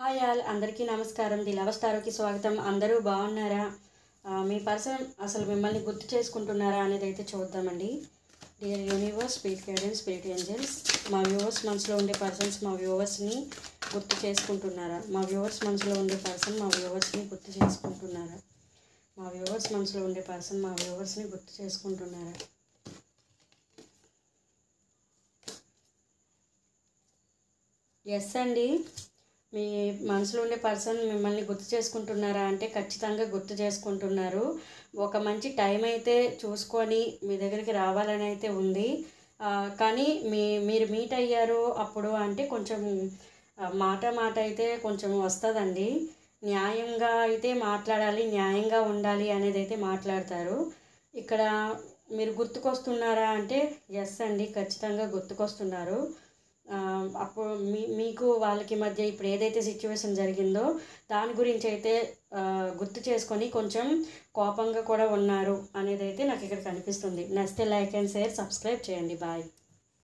Hi all అందరికీ నమస్కారం. The love స్టార్కి స్వాగతం. అందరూ బాగున్నారా? మీ పర్సన్ అసలు మిమ్మల్ని గుర్తు చేసుకుంటున్నారా అనేది అయితే చూద్దామండి. Dear universe, spirit guidance, spirit angels, మా వ్యూవర్స్ మనసులో ఉండే పర్సన్స్ మా వ్యూవర్స్ని గుర్తు చేసుకుంటున్నారా? మా వ్యూవర్స్ మనసులో ఉండే పర్సన్ మా వ్యూవర్స్ని గుర్తు చేసుకుంటున్నారా? మా వ్యూవర్స్ మనసులో ఉండే పర్సన్ మా వ్యూవర్స్ని గుర్తు చేసుకుంటున్నారా? ఎస్ అండి. మీ మనసులో ఉండే పర్సన్ మిమ్మల్ని గుర్తు చేసుకుంటున్నారా అంటే ఖచ్చితంగా గుర్తు చేసుకుంటున్నారు. ఒక మంచి టైం అయితే చూసుకొని మీ దగ్గరికి రావాలని అయితే ఉంది. కానీ మీరు మీట్ అయ్యారు అప్పుడు అంటే కొంచెం మాట అయితే కొంచెం వస్తుందండి. న్యాయంగా అయితే మాట్లాడాలి, న్యాయంగా ఉండాలి అనేది అయితే మాట్లాడతారు. ఇక్కడ మీరు గుర్తుకొస్తున్నారా అంటే ఎస్ అండి, ఖచ్చితంగా గుర్తుకొస్తున్నారు. అప్పుడు మీకు వాళ్ళకి మధ్య ఇప్పుడు ఏదైతే సిచ్యువేషన్ జరిగిందో దాని గురించి అయితే గుర్తు చేసుకొని కొంచెం కోపంగా కూడా ఉన్నారు అనేది అయితే నాకు ఇక్కడ కనిపిస్తుంది. నచ్చితే లైక్ అండ్ షేర్, సబ్స్క్రైబ్ చేయండి. బాయ్.